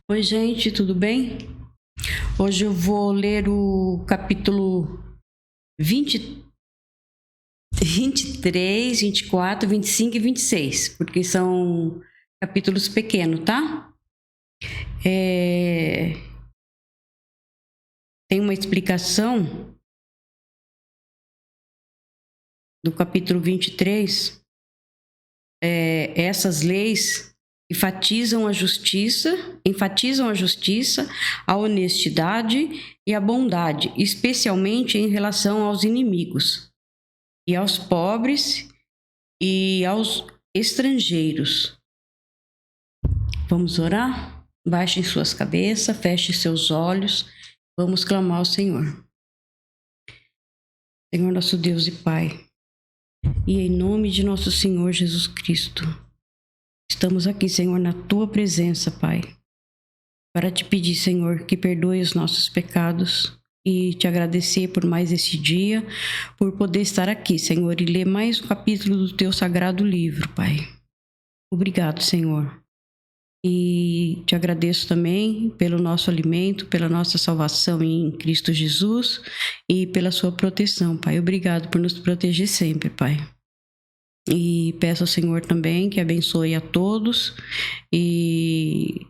Oi, gente, tudo bem? Hoje eu vou ler o capítulo 20, 23, 24, 25 e 26, porque são capítulos pequenos, tá? Tem uma explicação do capítulo 23. Essas leis enfatizam a justiça, a honestidade e a bondade, especialmente em relação aos inimigos e aos pobres e aos estrangeiros. Vamos orar? Baixem suas cabeças, fechem seus olhos, vamos clamar ao Senhor. Senhor, nosso Deus e Pai, e em nome de nosso Senhor Jesus Cristo, estamos aqui, Senhor, na Tua presença, Pai, para te pedir, Senhor, que perdoe os nossos pecados e te agradecer por mais esse dia, por poder estar aqui, Senhor, e ler mais um capítulo do Teu sagrado livro, Pai. Obrigado, Senhor. E te agradeço também pelo nosso alimento, pela nossa salvação em Cristo Jesus e pela sua proteção, Pai. Obrigado por nos proteger sempre, Pai. E peço ao Senhor também que abençoe a todos e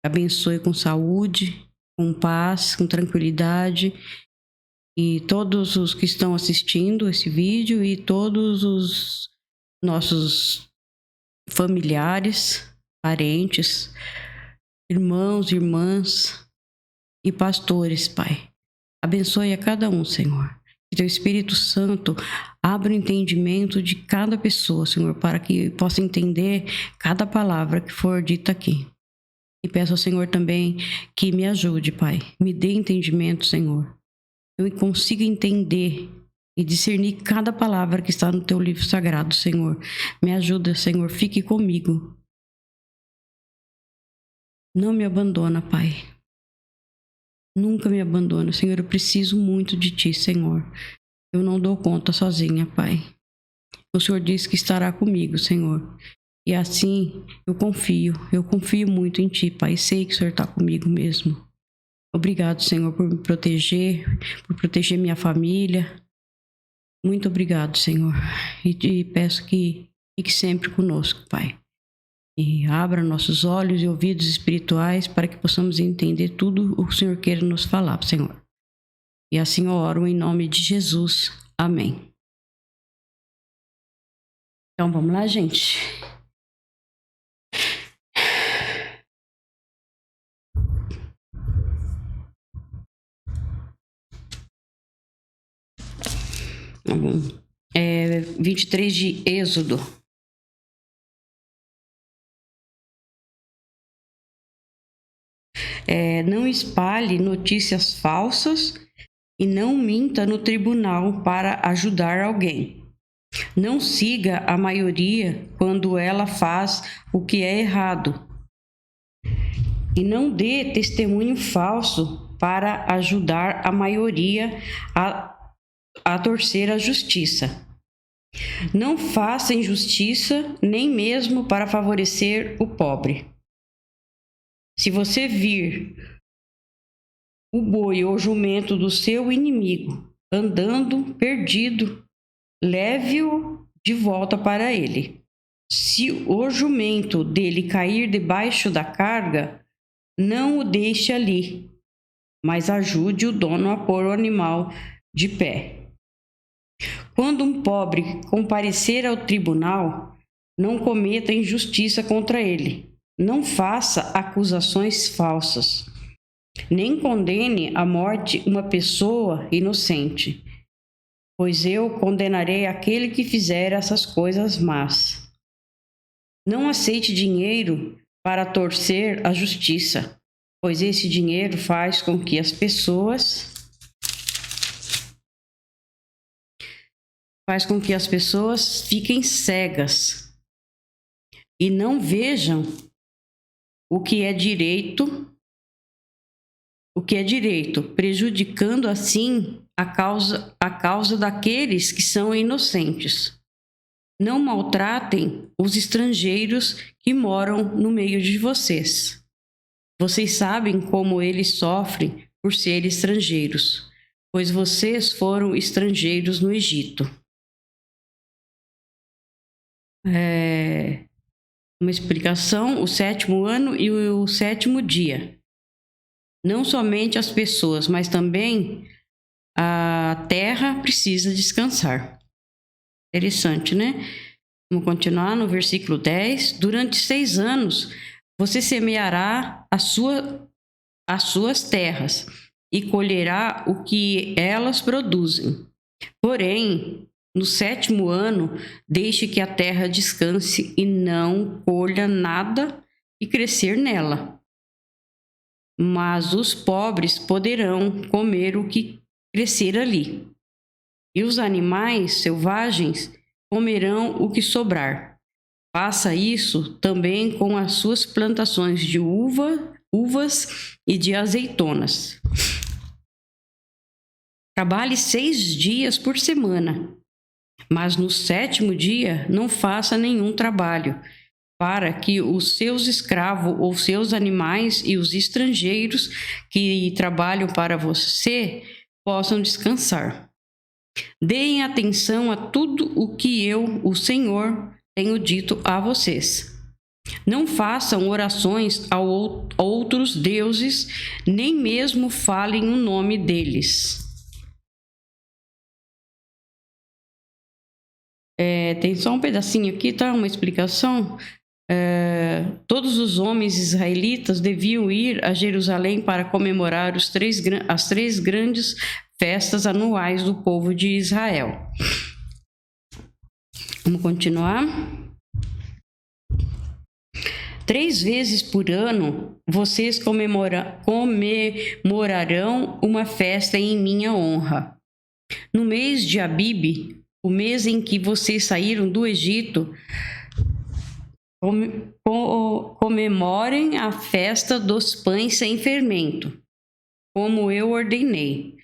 abençoe com saúde, com paz, com tranquilidade, e todos os que estão assistindo esse vídeo e todos os nossos familiares, parentes, irmãos, irmãs e pastores, Pai. Abençoe a cada um, Senhor. Que Teu Espírito Santo abra o entendimento de cada pessoa, Senhor, para que possa entender cada palavra que for dita aqui. E peço ao Senhor também que me ajude, Pai. Me dê entendimento, Senhor. Eu consiga entender e discernir cada palavra que está no Teu livro sagrado, Senhor. Me ajuda, Senhor. Fique comigo. Não me abandona, Pai. Nunca me abandona, Senhor. Eu preciso muito de Ti, Senhor. Eu não dou conta sozinha, Pai. O Senhor diz que estará comigo, Senhor. E assim eu confio muito em Ti, Pai. Sei que o Senhor está comigo mesmo. Obrigado, Senhor, por me proteger, por proteger minha família. Muito obrigado, Senhor. E peço que fique sempre conosco, Pai. E abra nossos olhos e ouvidos espirituais para que possamos entender tudo o que o Senhor queira nos falar, Senhor. E assim eu oro em nome de Jesus. Amém. Então vamos lá, gente. Tá bom. 23 de Êxodo. Não espalhe notícias falsas e não minta no tribunal para ajudar alguém. Não siga a maioria quando ela faz o que é errado. E não dê testemunho falso para ajudar a maioria a torcer a justiça. Não faça injustiça, nem mesmo para favorecer o pobre. Se você vir o boi ou jumento do seu inimigo andando perdido, leve-o de volta para ele. Se o jumento dele cair debaixo da carga, não o deixe ali, mas ajude o dono a pôr o animal de pé. Quando um pobre comparecer ao tribunal, não cometa injustiça contra ele. Não faça acusações falsas. Nem condene à morte uma pessoa inocente, pois eu condenarei aquele que fizer essas coisas más. Não aceite dinheiro para torcer a justiça, pois esse dinheiro faz com que as pessoas fiquem cegas e não vejam o que é direito, prejudicando assim a causa daqueles que são inocentes. Não maltratem os estrangeiros que moram no meio de vocês. Vocês sabem como eles sofrem por serem estrangeiros, pois vocês foram estrangeiros no Egito. Uma explicação: o 7º ano e o 7º dia. Não somente as pessoas, mas também a terra precisa descansar. Interessante, né? Vamos continuar no versículo 10. Durante 6 anos, você semeará as suas terras e colherá o que elas produzem. Porém, no 7º ano, deixe que a terra descanse e não colha nada e crescer nela. Mas os pobres poderão comer o que crescer ali, e os animais selvagens comerão o que sobrar. Faça isso também com as suas plantações de uvas e de azeitonas. Trabalhe 6 dias por semana, mas no 7º dia não faça nenhum trabalho, para que os seus escravos ou seus animais e os estrangeiros que trabalham para você possam descansar. Deem atenção a tudo o que eu, o Senhor, tenho dito a vocês. Não façam orações a outros deuses, nem mesmo falem o nome deles. Tem só um pedacinho aqui, tá? Uma explicação. Todos os homens israelitas deviam ir a Jerusalém para comemorar as 3 grandes festas anuais do povo de Israel. Vamos continuar. 3 vezes por ano, vocês comemorarão uma festa em minha honra. No mês de Abib, o mês em que vocês saíram do Egito, comemorem a festa dos pães sem fermento, como eu ordenei.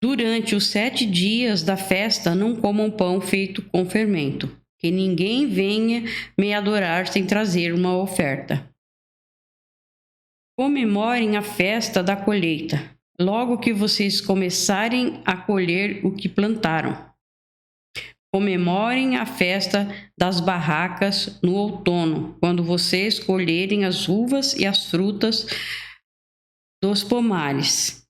Durante os 7 dias da festa, não comam pão feito com fermento, que ninguém venha me adorar sem trazer uma oferta. Comemorem a festa da colheita, logo que vocês começarem a colher o que plantaram. Comemorem a festa das barracas no outono, quando vocês colherem as uvas e as frutas dos pomares.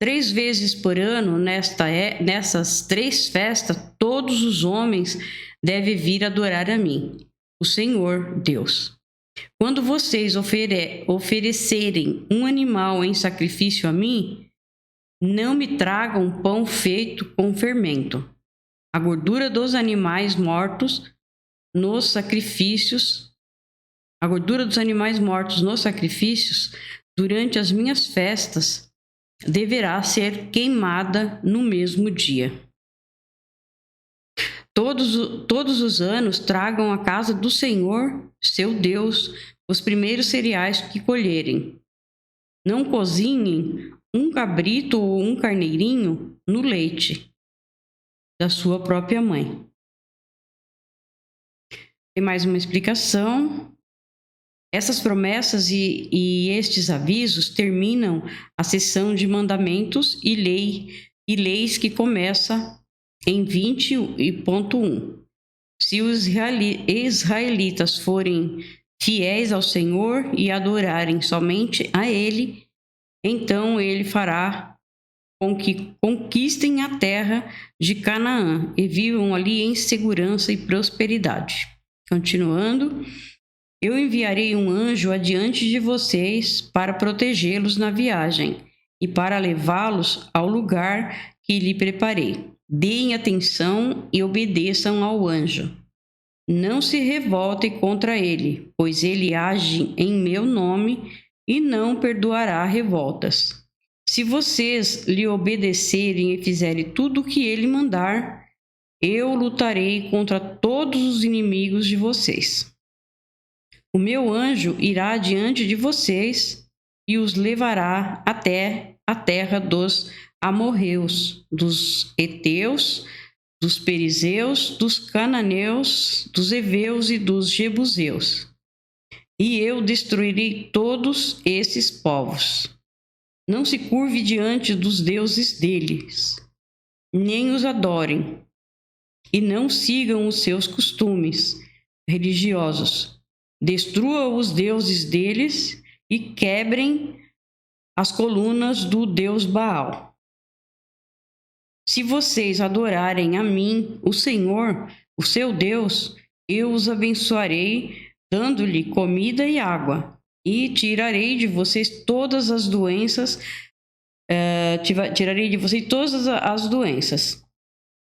3 vezes por ano, nessas 3 festas, todos os homens devem vir adorar a mim, o Senhor Deus. Quando vocês oferecerem um animal em sacrifício a mim, não me tragam pão feito com fermento. A gordura dos animais mortos nos sacrifícios, durante as minhas festas, deverá ser queimada no mesmo dia. Todos os anos tragam à casa do Senhor, seu Deus, os primeiros cereais que colherem. Não cozinhem um cabrito ou um carneirinho no leite da sua própria mãe. Tem mais uma explicação. Essas promessas e estes avisos terminam a seção de mandamentos e leis que começa em 20.1. Se os israelitas forem fiéis ao Senhor e adorarem somente a Ele, então Ele fará com que conquistem a terra de Canaã e vivam ali em segurança e prosperidade. Continuando, eu enviarei um anjo adiante de vocês para protegê-los na viagem e para levá-los ao lugar que lhe preparei. Deem atenção e obedeçam ao anjo. Não se revoltem contra ele, pois ele age em meu nome e não perdoará revoltas. Se vocês lhe obedecerem e fizerem tudo o que ele mandar, eu lutarei contra todos os inimigos de vocês. O meu anjo irá diante de vocês e os levará até a terra dos amorreus, dos heteus, dos perizeus, dos cananeus, dos heveus e dos jebuseus. e eu destruirei todos esses povos. Não se curve diante dos deuses deles, nem os adorem, e não sigam os seus costumes religiosos. Destrua os deuses deles e quebrem as colunas do deus Baal. Se vocês adorarem a mim, o Senhor, o seu Deus, eu os abençoarei, dando-lhe comida e água, e tirarei de vocês todas as doenças. Tirarei de vocês todas as doenças.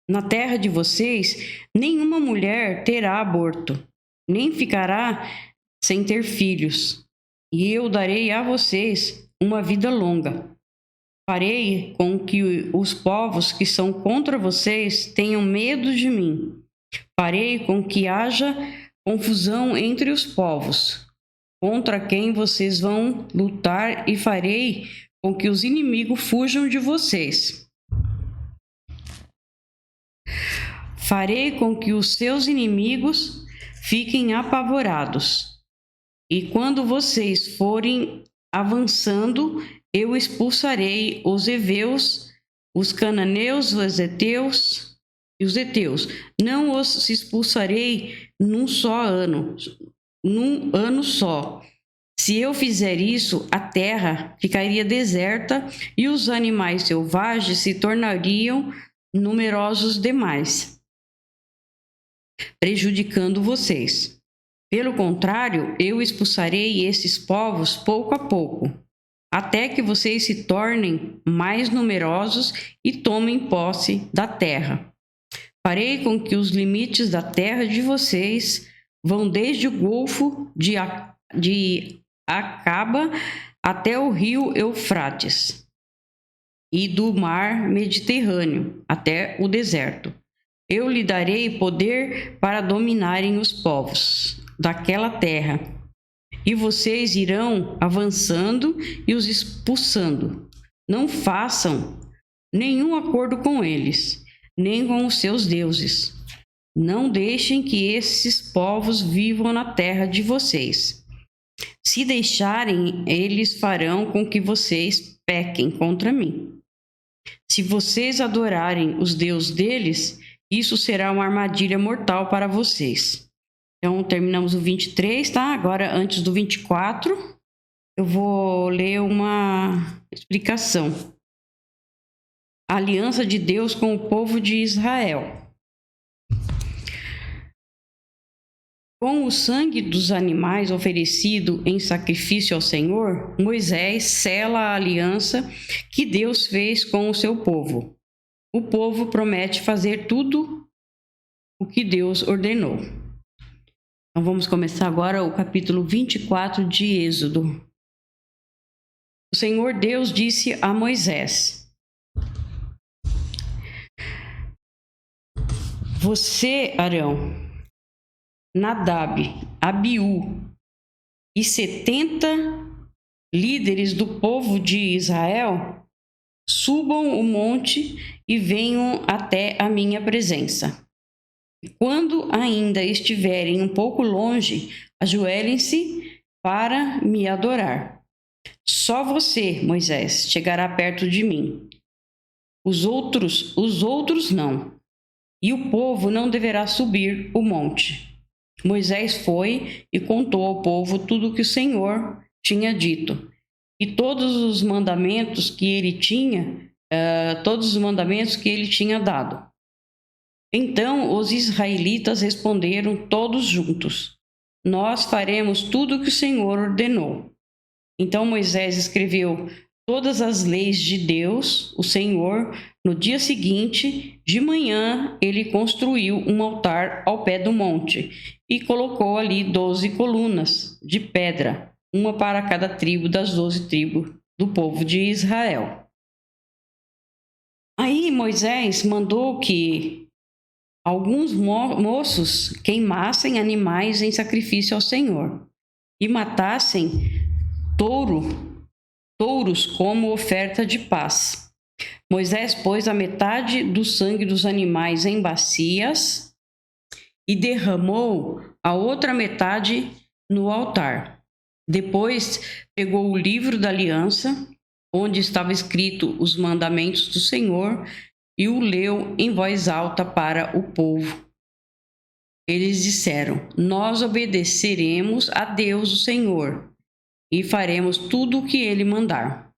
Na terra de vocês, nenhuma mulher terá aborto, nem ficará sem ter filhos. E eu darei a vocês uma vida longa. Farei com que os povos que são contra vocês tenham medo de mim. Farei com que haja confusão entre os povos, contra quem vocês vão lutar, e farei com que os inimigos fujam de vocês. Farei com que os seus inimigos fiquem apavorados. E quando vocês forem avançando, eu expulsarei os heveus, os cananeus, os heteus e os heteus. Não os expulsarei num ano só. Se eu fizer isso, a terra ficaria deserta e os animais selvagens se tornariam numerosos demais, prejudicando vocês. Pelo contrário, eu expulsarei esses povos pouco a pouco, até que vocês se tornem mais numerosos e tomem posse da terra. Farei com que os limites da terra de vocês vão desde o Golfo de Acaba até o rio Eufrates, e do mar Mediterrâneo até o deserto. Eu lhe darei poder para dominarem os povos daquela terra, e vocês irão avançando e os expulsando. Não façam nenhum acordo com eles, nem com os seus deuses. Não deixem que esses povos vivam na terra de vocês. Se deixarem, eles farão com que vocês pequem contra mim. Se vocês adorarem os deuses deles, isso será uma armadilha mortal para vocês. Então, terminamos o 23, tá? Agora, antes do 24, eu vou ler uma explicação. A aliança de Deus com o povo de Israel. Com o sangue dos animais oferecido em sacrifício ao Senhor, Moisés sela a aliança que Deus fez com o seu povo. O povo promete fazer tudo o que Deus ordenou. Então vamos começar agora o capítulo 24 de Êxodo. O Senhor Deus disse a Moisés: Você, Arão, Nadab, Abiú e 70 líderes do povo de Israel subam o monte e venham até a minha presença. E quando ainda estiverem um pouco longe, ajoelhem-se para me adorar. Só você, Moisés, chegará perto de mim. Os outros não. E o povo não deverá subir o monte. Moisés foi e contou ao povo tudo o que o Senhor tinha dito, e todos os mandamentos que ele tinha dado. Então os israelitas responderam todos juntos: Nós faremos tudo o que o Senhor ordenou. Então Moisés escreveu todas as leis de Deus, o Senhor. No dia seguinte, de manhã, ele construiu um altar ao pé do monte e colocou ali 12 colunas de pedra, uma para cada tribo das 12 tribos do povo de Israel. Aí Moisés mandou que alguns moços queimassem animais em sacrifício ao Senhor e matassem touros como oferta de paz. Moisés pôs a metade do sangue dos animais em bacias e derramou a outra metade no altar. Depois pegou o livro da aliança, onde estava escrito os mandamentos do Senhor, e o leu em voz alta para o povo. Eles disseram: Nós obedeceremos a Deus, o Senhor, e faremos tudo o que ele mandar.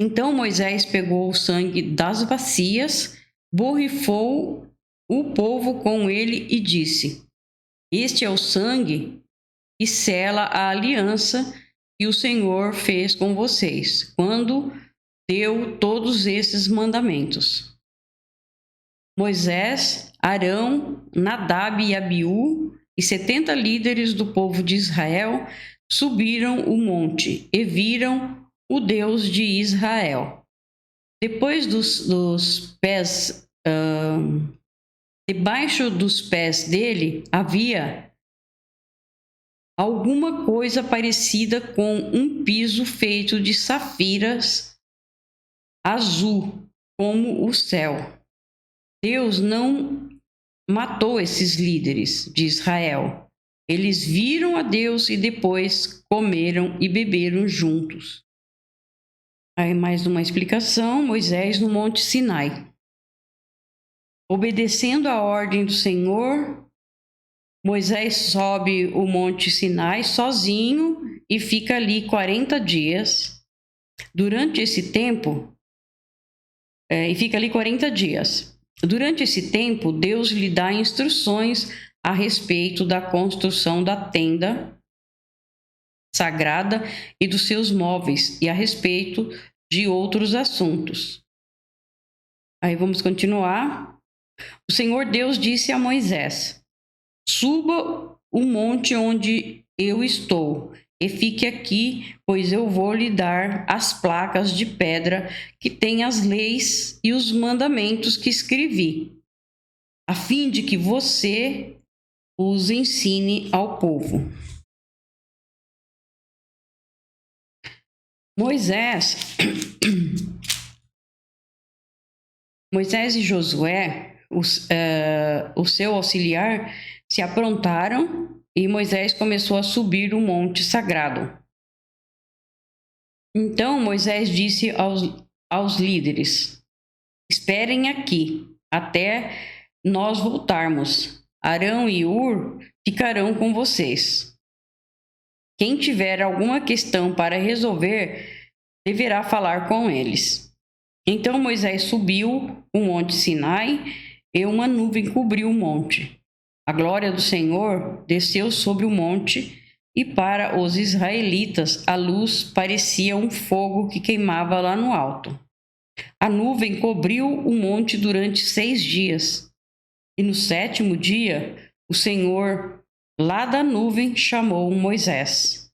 Então Moisés pegou o sangue das bacias, borrifou o povo com ele e disse: Este é o sangue que sela a aliança que o Senhor fez com vocês, quando deu todos esses mandamentos. Moisés, Arão, Nadab e Abiú e 70 líderes do povo de Israel subiram o monte e viram o Deus de Israel. Depois dos pés, debaixo dos pés dele havia alguma coisa parecida com um piso feito de safiras azul, como o céu. Deus não matou esses líderes de Israel. Eles viram a Deus e depois comeram e beberam juntos. Aí mais uma explicação: Moisés no Monte Sinai. Obedecendo a ordem do Senhor, Moisés sobe o Monte Sinai sozinho e fica ali 40 dias. Durante esse tempo, fica ali 40 dias. Durante esse tempo, Deus lhe dá instruções a respeito da construção da tenda sagrada e dos seus móveis e a respeito de outros assuntos. Aí vamos continuar. O Senhor Deus disse a Moisés: Suba o monte onde eu estou e fique aqui, pois eu vou lhe dar as placas de pedra que têm as leis e os mandamentos que escrevi, a fim de que você os ensine ao povo. Moisés e Josué, o seu auxiliar, se aprontaram e Moisés começou a subir o monte sagrado. Então Moisés disse aos líderes: Esperem aqui até nós voltarmos. Arão e Hur ficarão com vocês. Quem tiver alguma questão para resolver, deverá falar com eles. Então Moisés subiu o monte Sinai e uma nuvem cobriu o monte. A glória do Senhor desceu sobre o monte e para os israelitas a luz parecia um fogo que queimava lá no alto. A nuvem cobriu o monte durante 6 dias. E no 7º dia, o Senhor, lá da nuvem, chamou Moisés.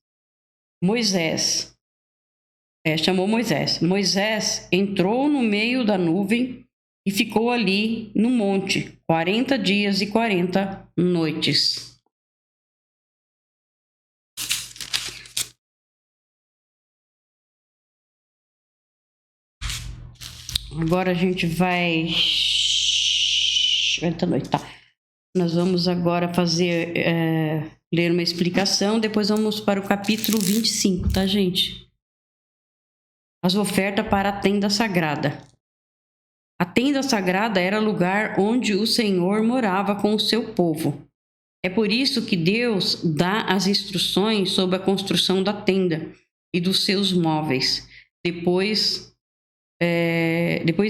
Chamou Moisés. Moisés entrou no meio da nuvem e ficou ali no monte 40 dias e 40 noites. Agora a gente vai... 40 noites, tá. Nós vamos agora fazer... ler uma explicação, depois vamos para o capítulo 25, tá, gente? As ofertas para a tenda sagrada. A tenda sagrada era o lugar onde o Senhor morava com o seu povo. É por isso que Deus dá as instruções sobre a construção da tenda e dos seus móveis. Depois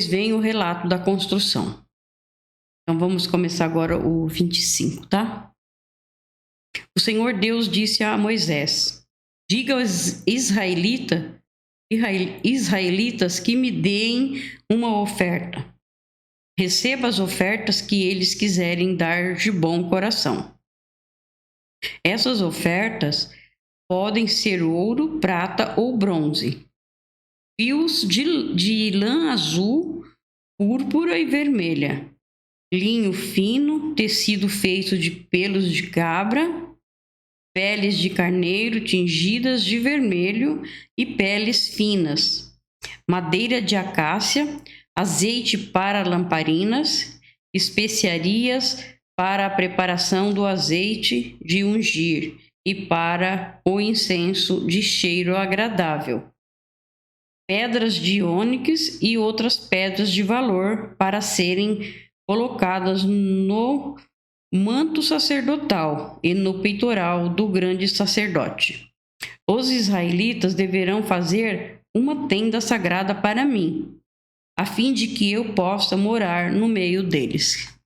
vem o relato da construção. Então vamos começar agora o 25, tá? O Senhor Deus disse a Moisés: Diga aos israelitas que me deem uma oferta. Receba as ofertas que eles quiserem dar de bom coração. Essas ofertas podem ser ouro, prata ou bronze, fios de lã azul, púrpura e vermelha, linho fino, tecido feito de pelos de cabra, peles de carneiro tingidas de vermelho e peles finas, madeira de acácia, azeite para lamparinas, especiarias para a preparação do azeite de ungir e para o incenso de cheiro agradável, pedras de ônix e outras pedras de valor para serem colocadas no manto sacerdotal e no peitoral do grande sacerdote. Os israelitas deverão fazer uma tenda sagrada para mim, a fim de que eu possa morar no meio deles.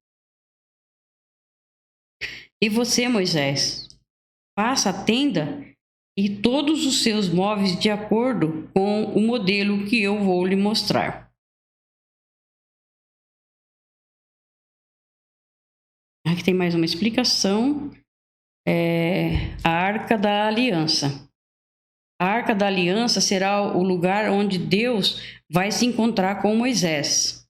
E você, Moisés, faça a tenda e todos os seus móveis de acordo com o modelo que eu vou lhe mostrar. Aqui tem mais uma explicação. A Arca da Aliança. A Arca da Aliança será o lugar onde Deus vai se encontrar com Moisés.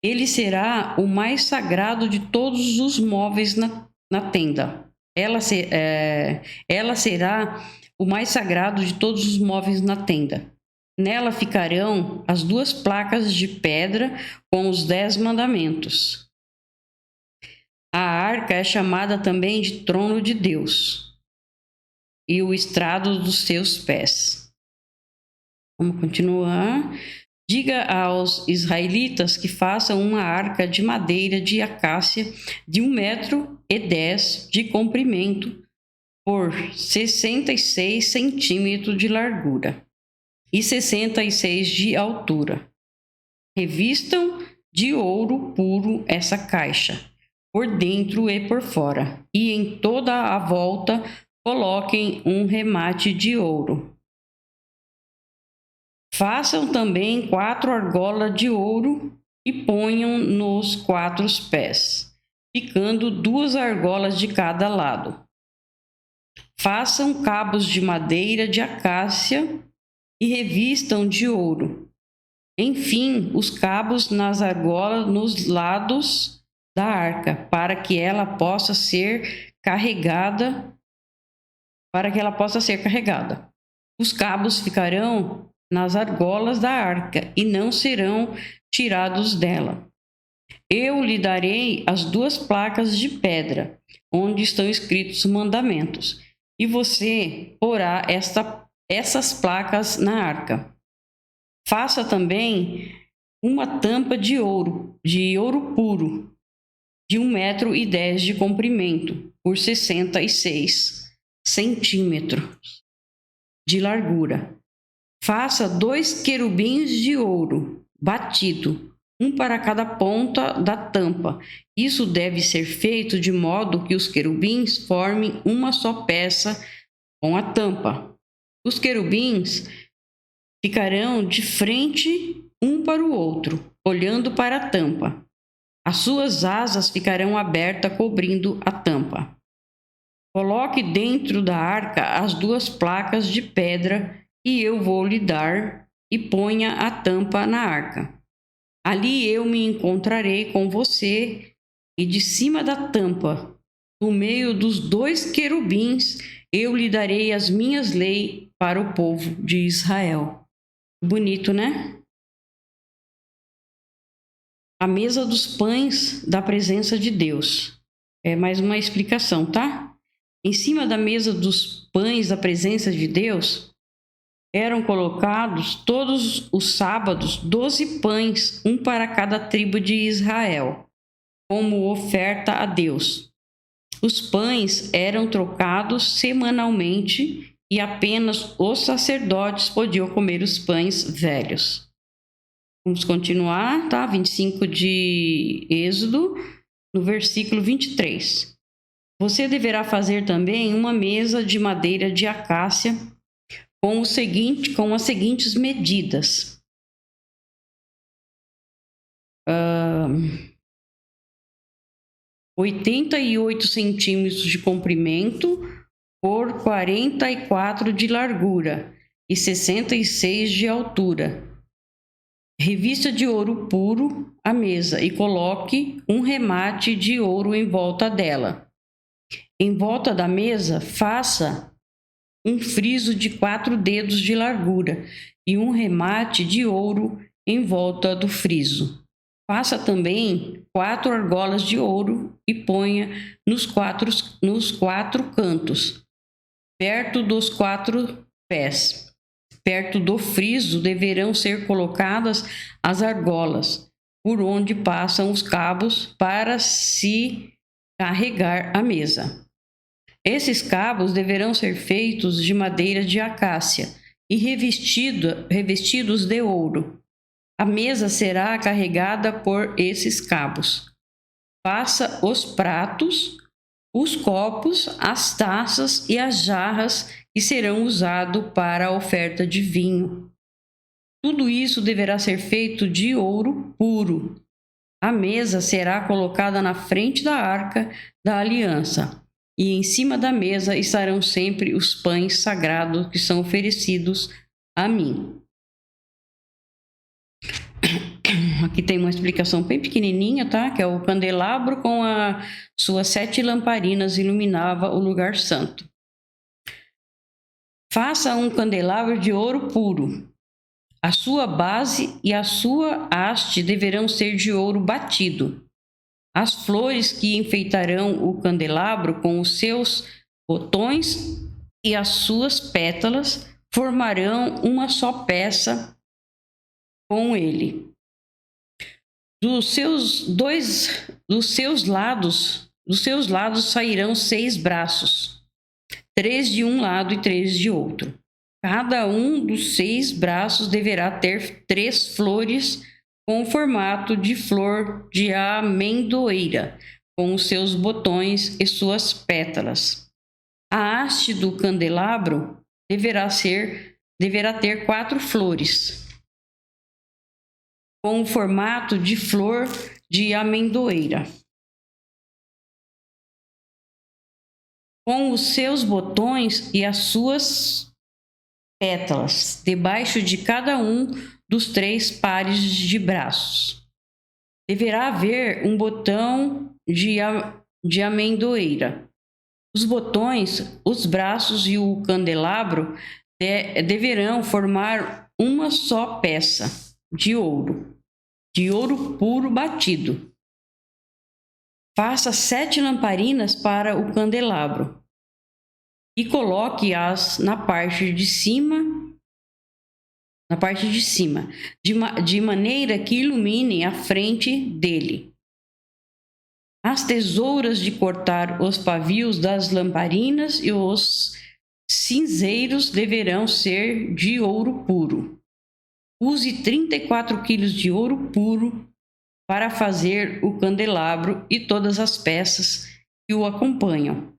Ele será o mais sagrado de todos os móveis na tenda. Ela será o mais sagrado de todos os móveis na tenda. Nela ficarão as 2 placas de pedra com os 10 mandamentos. A arca é chamada também de trono de Deus e o estrado dos seus pés. Vamos continuar. Diga aos israelitas que façam uma arca de madeira de acácia de 1,10 m de comprimento por 66 centímetros de largura e 66 de altura. Revistam de ouro puro essa caixa, por dentro e por fora, e em toda a volta coloquem um remate de ouro. Façam também 4 argolas de ouro e ponham nos 4 pés, ficando 2 argolas de cada lado. Façam cabos de madeira de acácia e revistam de ouro. Enfim, os cabos nas argolas nos lados da arca, para que ela possa ser carregada. Os cabos ficarão nas argolas da arca e não serão tirados dela. Eu lhe darei as 2 placas de pedra, onde estão escritos os mandamentos, e você porá essas placas na arca. Faça também uma tampa de ouro puro, de 1,10 m de comprimento, por 66 centímetros de largura. Faça 2 querubins de ouro batido, um para cada ponta da tampa. Isso deve ser feito de modo que os querubins formem uma só peça com a tampa. Os querubins ficarão de frente um para o outro, olhando para a tampa. As suas asas ficarão abertas, cobrindo a tampa. Coloque dentro da arca as 2 placas de pedra e eu vou lhe dar, e ponha a tampa na arca. Ali eu me encontrarei com você, e de cima da tampa, no meio dos 2 querubins, eu lhe darei as minhas leis para o povo de Israel. Bonito, né? A mesa dos pães da presença de Deus. É mais uma explicação, tá? Em cima da mesa dos pães da presença de Deus, eram colocados todos os sábados 12 pães, um para cada tribo de Israel, como oferta a Deus. Os pães eram trocados semanalmente e apenas os sacerdotes podiam comer os pães velhos. Vamos continuar, tá? 25 de Êxodo, no versículo 23. Você deverá fazer também uma mesa de madeira de acácia com as seguintes medidas. 88 centímetros de comprimento por 44 de largura e 66 de altura. Revista de ouro puro a mesa e coloque um remate de ouro em volta dela. Em volta da mesa, faça um friso de 4 dedos de largura e um remate de ouro em volta do friso. Faça também 4 argolas de ouro e ponha nos quatro cantos, perto dos 4 pés. Perto do friso deverão ser colocadas as argolas, por onde passam os cabos para se carregar a mesa. Esses cabos deverão ser feitos de madeira de acácia e revestidos de ouro. A mesa será carregada por esses cabos. Faça os pratos, os copos, as taças e as jarras que serão usados para a oferta de vinho. Tudo isso deverá ser feito de ouro puro. A mesa será colocada na frente da arca da aliança, e em cima da mesa estarão sempre os pães sagrados que são oferecidos a mim. Aqui tem uma explicação bem pequenininha, tá? Que é o candelabro com as suas 7 lamparinas iluminava o lugar santo. Faça um candelabro de ouro puro. A sua base e a sua haste deverão ser de ouro batido. As flores que enfeitarão o candelabro com os seus botões e as suas pétalas formarão uma só peça com ele. Dos seus lados sairão 6 braços, 3 de um lado e 3 de outro. Cada um dos 6 braços deverá ter 3 flores com o formato de flor de amendoeira, com os seus botões e suas pétalas. A haste do candelabro deverá ter 4 flores, com o formato de flor de amendoeira. Com os seus botões e as suas pétalas, debaixo de cada um dos 3 pares de braços. Deverá haver um botão de amendoeira. Os botões, os braços e o candelabro deverão formar uma só peça de ouro puro batido. Faça 7 lamparinas para o candelabro e coloque-as na parte de cima, de maneira que ilumine a frente dele. As tesouras de cortar os pavios das lamparinas e os cinzeiros deverão ser de ouro puro. Use 34 quilos de ouro puro para fazer o candelabro e todas as peças que o acompanham.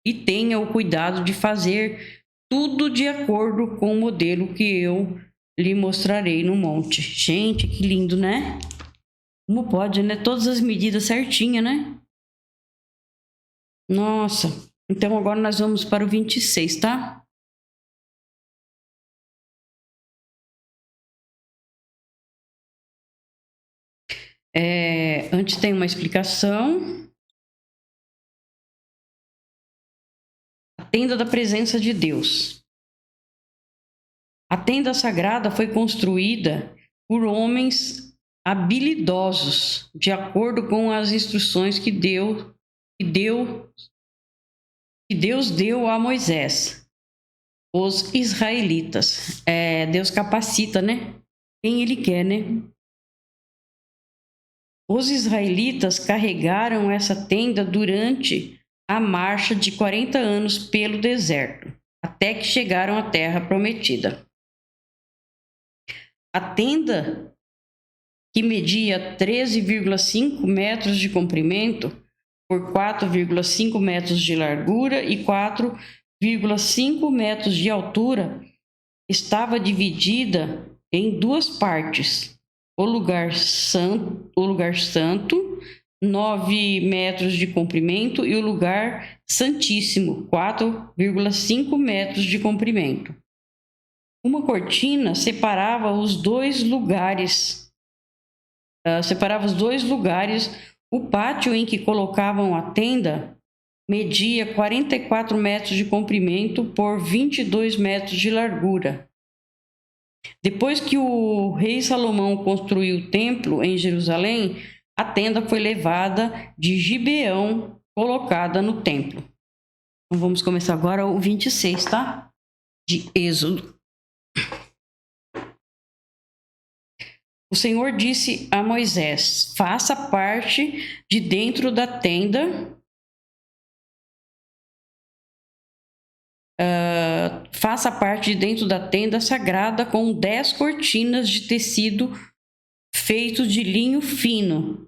E tenha o cuidado de fazer tudo de acordo com o modelo que eu lhe mostrarei no monte. Gente, que lindo, né? Como pode, né? Todas as medidas certinhas, né? Nossa. Então agora nós vamos para o 26, tá? Antes tem uma explicação. A tenda da presença de Deus. A tenda sagrada foi construída por homens habilidosos, de acordo com as instruções que Deus deu a Moisés. Os israelitas. Deus capacita, né? Quem ele quer, né? Os israelitas carregaram essa tenda durante a marcha de 40 anos pelo deserto, até que chegaram à terra prometida. A tenda, que media 13,5 metros de comprimento por 4,5 metros de largura e 4,5 metros de altura, estava dividida em 2 partes. O lugar santo, 9 metros de comprimento, e o lugar santíssimo, 4,5 metros de comprimento. Uma cortina separava os dois lugares. O pátio em que colocavam a tenda media 44 metros de comprimento por 22 metros de largura. Depois que o rei Salomão construiu o templo em Jerusalém, a tenda foi levada de Gibeão, colocada no templo. Então, vamos começar agora o 26, tá? De Êxodo. O Senhor disse a Moisés: faça parte de dentro da tenda, faça parte de dentro da tenda sagrada com 10 cortinas de tecido feito de linho fino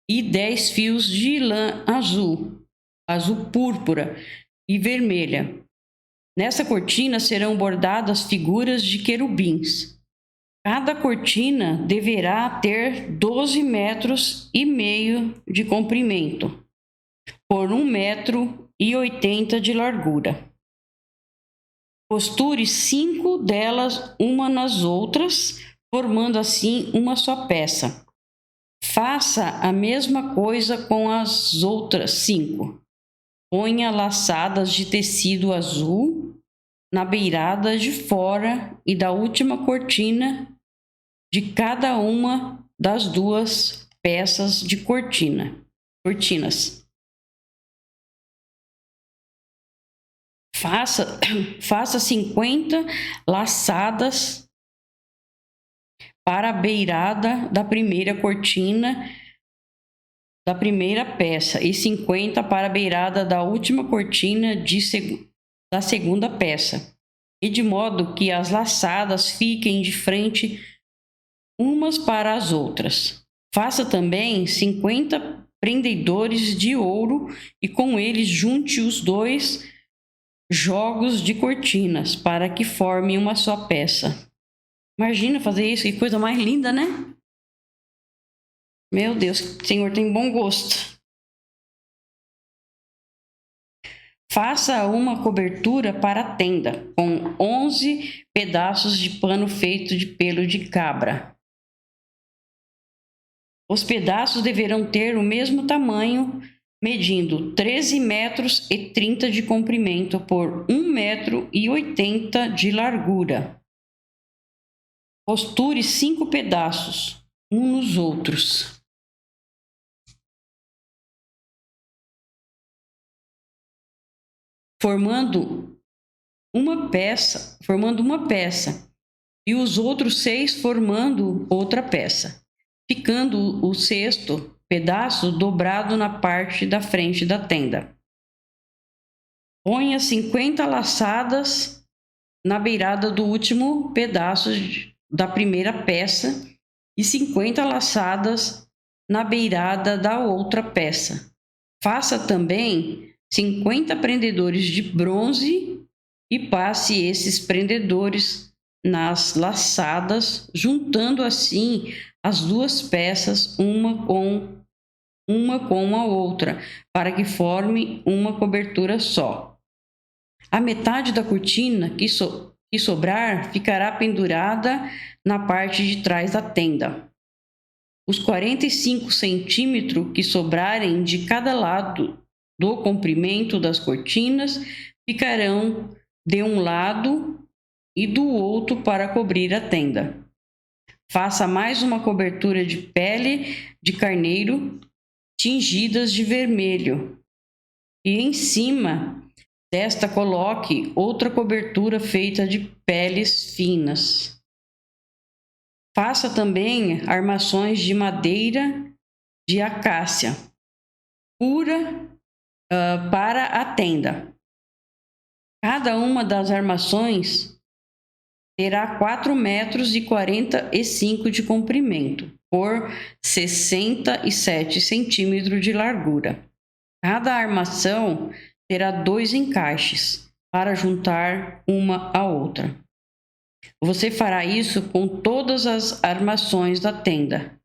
e 10 fios de lã azul púrpura e vermelha. Nessa cortina serão bordadas figuras de querubins. Cada cortina deverá ter 12,5 metros de comprimento, por 1,80 metro de largura. Costure 5 delas uma nas outras, formando assim uma só peça. Faça a mesma coisa com as outras 5. Ponha laçadas de tecido azul na beirada de fora e da última cortina de cada uma das 2 peças de cortinas. Faça 50 laçadas para a beirada da primeira cortina da primeira peça e 50 para a beirada da última cortina da segunda peça, e de modo que as laçadas fiquem de frente umas para as outras. Faça também 50 prendedores de ouro e com eles junte os 2 jogos de cortinas para que formem uma só peça. Imagina fazer isso, que coisa mais linda, né? Meu Deus, o Senhor tem bom gosto. Faça uma cobertura para a tenda com 11 pedaços de pano feito de pelo de cabra. Os pedaços deverão ter o mesmo tamanho, medindo 13,30 metros de comprimento por 1,80 metro de largura. Costure 5 pedaços, um nos outros. Formando uma peça, e os outros 6 formando outra peça, ficando o 6º pedaço dobrado na parte da frente da tenda. Ponha 50 laçadas na beirada do último pedaço da primeira peça e 50 laçadas na beirada da outra peça. Faça também 50 prendedores de bronze e passe esses prendedores nas laçadas, juntando assim as 2 peças uma com a outra, para que forme uma cobertura só. A metade da cortina que sobrar ficará pendurada na parte de trás da tenda. Os 45 centímetros que sobrarem de cada lado do comprimento das cortinas ficarão de um lado e do outro para cobrir a tenda. Faça mais uma cobertura de pele de carneiro tingidas de vermelho e em cima desta coloque outra cobertura feita de peles finas. Faça também armações de madeira de acácia pura para a tenda. Cada uma das armações terá 4,45 metros de comprimento por 67 centímetros de largura. Cada armação terá 2 encaixes para juntar uma à outra. Você fará isso com todas as armações da tenda.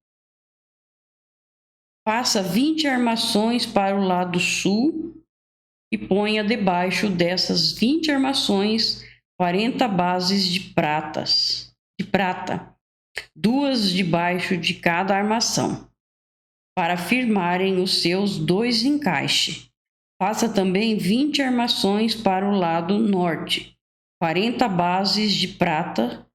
Faça 20 armações para o lado sul e ponha debaixo dessas 20 armações 40 bases de prata, 2 debaixo de cada armação, para firmarem os seus 2 encaixes. Faça também 20 armações para o lado norte, 40 bases de prata,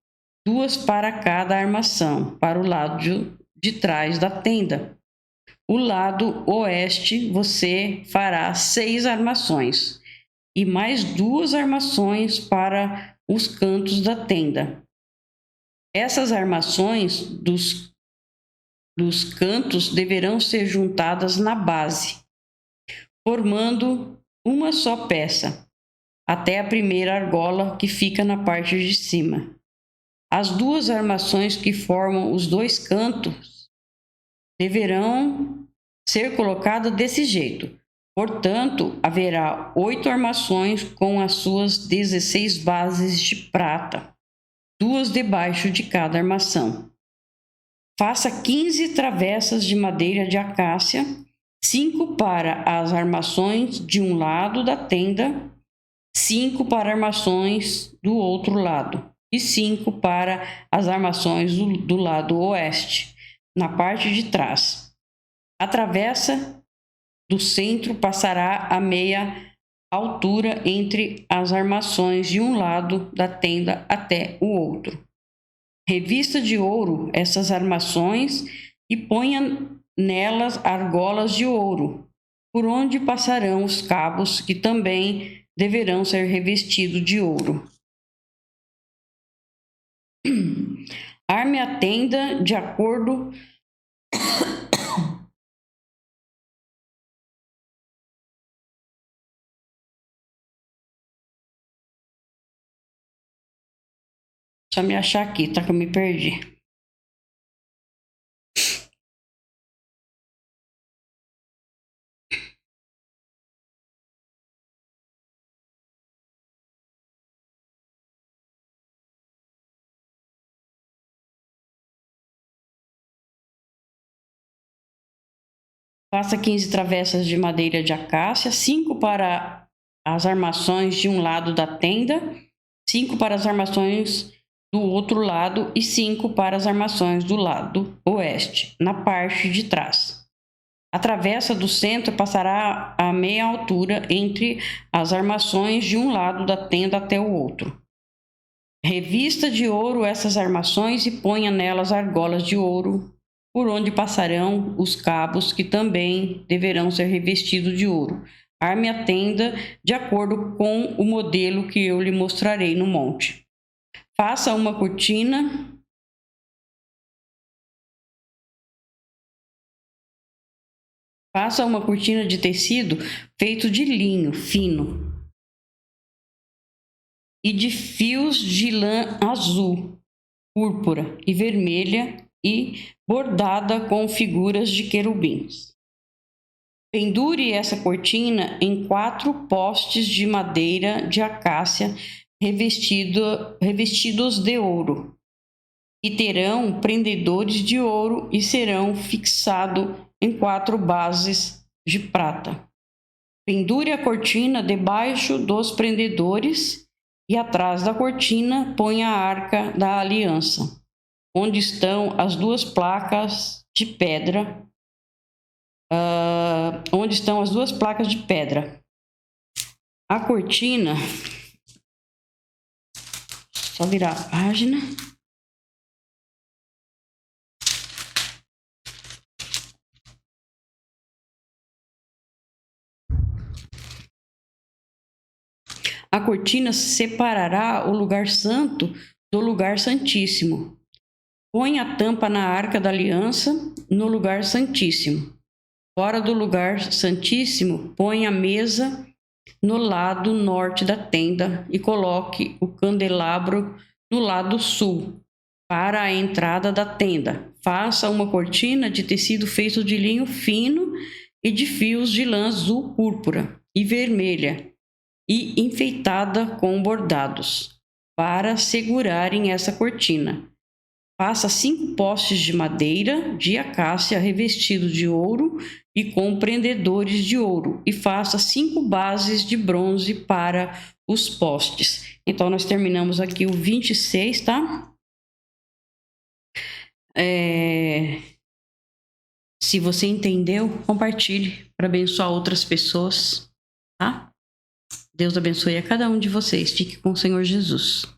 2 para cada armação, para o lado de trás da tenda. O lado oeste você fará 6 armações, e mais 2 armações para os cantos da tenda. Essas armações dos cantos deverão ser juntadas na base, formando uma só peça, até a primeira argola que fica na parte de cima. As 2 armações que formam os 2 cantos deverão ser colocadas desse jeito. Portanto, haverá 8 armações com as suas 16 bases de prata, 2 debaixo de cada armação. Faça 15 travessas de madeira de acácia, 5 para as armações de um lado da tenda, 5 para armações do outro lado e 5 para as armações do lado oeste, na parte de trás. A travessa do centro passará a meia altura entre as armações de um lado da tenda até o outro. Revista de ouro essas armações e ponha nelas argolas de ouro, por onde passarão os cabos que também deverão ser revestidos de ouro. Arme a tenda de acordo Só me achar aqui, tá? Que eu me perdi. Faça 15 travessas de madeira de acácia, 5 para as armações de um lado da tenda, 5 para as armações do outro lado e 5 para as armações do lado oeste, na parte de trás. A travessa do centro passará a meia altura entre as armações de um lado da tenda até o outro. Revista de ouro essas armações e ponha nelas argolas de ouro, por onde passarão os cabos que também deverão ser revestidos de ouro. Arme a tenda de acordo com o modelo que eu lhe mostrarei no monte. Faça uma cortina de tecido feito de linho fino e de fios de lã azul, púrpura e vermelha e bordada com figuras de querubins. Pendure essa cortina em 4 postes de madeira de acácia revestidos de ouro, e terão prendedores de ouro e serão fixados em 4 bases de prata. Pendure a cortina debaixo dos prendedores e atrás da cortina ponha a arca da aliança, onde estão as 2 placas de pedra. A cortina, só virar a página. A cortina separará o lugar santo do lugar santíssimo. Põe a tampa na arca da aliança no lugar santíssimo. Fora do lugar santíssimo, põe a mesa no lado norte da tenda e coloque o candelabro no lado sul, para a entrada da tenda. Faça uma cortina de tecido feito de linho fino e de fios de lã azul, púrpura e vermelha, e enfeitada com bordados, para segurarem essa cortina. Faça 5 postes de madeira de acácia revestidos de ouro e com prendedores de ouro, e faça 5 bases de bronze para os postes. Então, nós terminamos aqui o 26, tá? Se você entendeu, compartilhe para abençoar outras pessoas, tá? Deus abençoe a cada um de vocês. Fique com o Senhor Jesus.